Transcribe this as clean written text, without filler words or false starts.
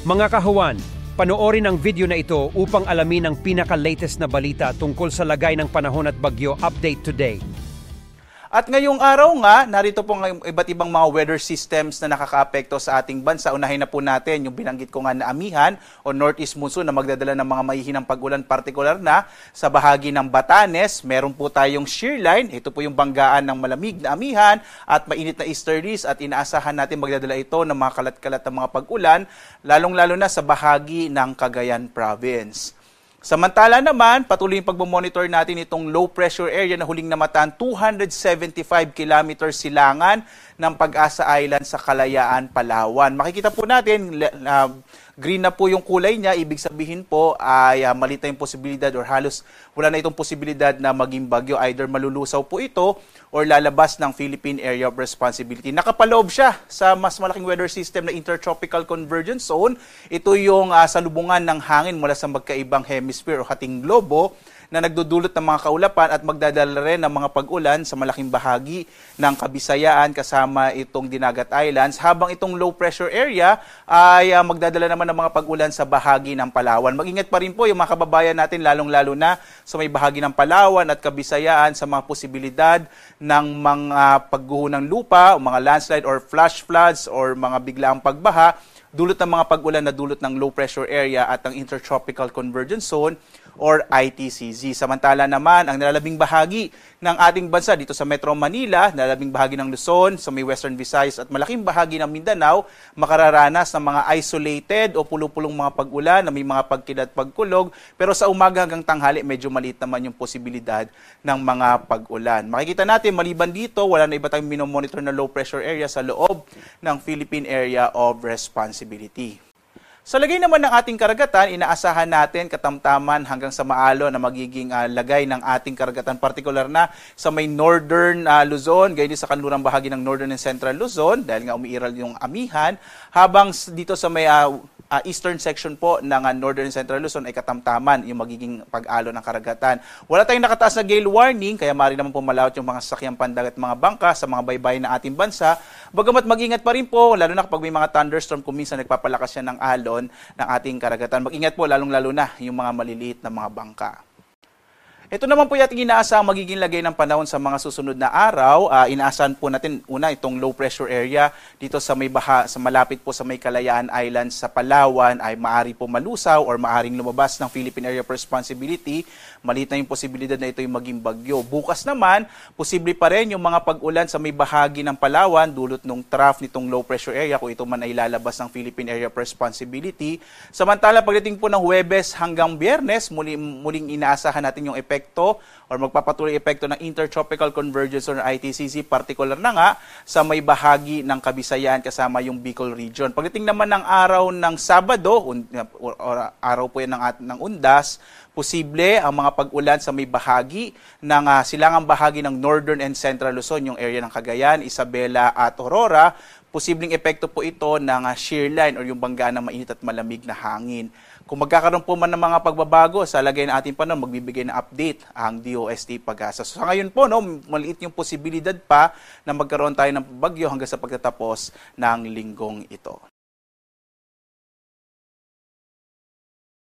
Mga kahuwan, panoorin ang video na ito upang alamin ang pinaka-latest na balita tungkol sa lagay ng panahon at bagyo update today. At ngayong araw nga, narito po ang iba't ibang mga weather systems na nakakaapekto sa ating bansa. Unahin na po natin yung binanggit ko nga na amihan o northeast monsoon na magdadala ng mga mahihinang pag-ulan, partikular na sa bahagi ng Batanes. Meron po tayong shear line. Ito po yung banggaan ng malamig na amihan at mainit na easterlies at inaasahan natin magdadala ito ng mga kalat-kalat na mga pag-ulan, lalong-lalo na sa bahagi ng Cagayan Province. Samantala naman, patuloy yung pagmamonitor natin itong low pressure area na huling namataan 275 kilometers silangan ng Pag-asa Island sa Kalayaan, Palawan. Makikita po natin, green na po yung kulay niya, ibig sabihin po ay maliit na yung posibilidad or halos wala na itong posibilidad na maging bagyo. Either malulusaw po ito or lalabas ng Philippine Area of Responsibility. Nakapaloob siya sa mas malaking weather system na Intertropical Convergence Zone. Ito yung salubungan ng hangin mula sa magkaibang hemisphere o hating globo na nagdudulot ng mga kaulapan at magdadala rin ng mga pag-ulan sa malaking bahagi ng Kabisayaan kasama itong Dinagat Islands, habang itong low pressure area ay magdadala naman ng mga pag-ulan sa bahagi ng Palawan. Mag-ingat pa rin po yung mga kababayan natin, lalong-lalo na sa may bahagi ng Palawan at Kabisayaan sa mga posibilidad ng mga pagguho ng lupa, o mga landslide or flash floods or mga biglaang pagbaha dulot ng mga pag-ulan na dulot ng low pressure area at ang Intertropical Convergence Zone or ITCZ. Samantala naman, ang nalalabing bahagi ng ating bansa dito sa Metro Manila, nalalabing bahagi ng Luzon, sa may Western Visayas at malaking bahagi ng Mindanao, makararanas ng mga isolated o pulo-pulong mga pag-ulan na may mga pagkidlat pagkulog, pero sa umaga hanggang tanghali medyo maliit naman yung posibilidad ng mga pag-ulan. Makikita natin, maliban dito, wala na iba tayong minomonitor na low pressure area sa loob ng Philippine Area of Responsibility. Sa lagay naman ng ating karagatan, inaasahan natin katamtaman hanggang sa maalo na magiging lagay ng ating karagatan, partikular na sa may northern Luzon, gayon din sa kanlurang bahagi ng northern and central Luzon dahil nga umiiral yung amihan, habang dito sa may eastern section po ng northern and central Luzon ay katamtaman yung magiging pag-alo ng karagatan. Wala tayong nakataas na gale warning, kaya maaari naman po malawat yung mga sasakyang pandagat at mga bangka sa mga baybayin ng ating bansa. Bagamat mag-ingat pa rin po, lalo na kapag may mga thunderstorm, kung minsan nagpapalakas yan ng alon ng ating karagatan. Mag-ingat po lalong-lalo na yung mga maliliit na mga bangka. Ito naman po yating inaasahang magiging lagay ng panahon sa mga susunod na araw. Inaasahan po natin una itong low pressure area dito sa may sa malapit po sa may Kalayaan Islands sa Palawan ay maari po malusaw or maaring lumabas ng Philippine Area of Responsibility. Maliit na yung posibilidad na ito yung maging bagyo. Bukas naman, posible pa rin yung mga pag-ulan sa may bahagi ng Palawan dulot ng trough nitong low pressure area kung ito man ay lalabas ng Philippine Area of Responsibility. Samantala, pagdating po ng Huwebes hanggang Biyernes, muling inaasahan natin yung epekto or magpapatuloy epekto ng Intertropical Convergence or ITCZ, partikular na nga sa may bahagi ng Kabisayaan kasama yung Bicol region. Pagdating naman ng araw ng Sabado, araw po yan ng Undas, posible ang mga pag-ulan sa may bahagi ng silangang bahagi ng Northern and Central Luzon, yung area ng Cagayan, Isabela at Aurora. Posibleng epekto po ito ng shear line or yung banggaan ng mainit at malamig na hangin. Kung magkakaroon po man ng mga pagbabago sa lagay ng ating panahon, magbibigay ng update ang DOST Pag-asa. So, sa ngayon po, maliit yung posibilidad pa na magkaroon tayo ng bagyo hanggang sa pagtatapos ng linggong ito.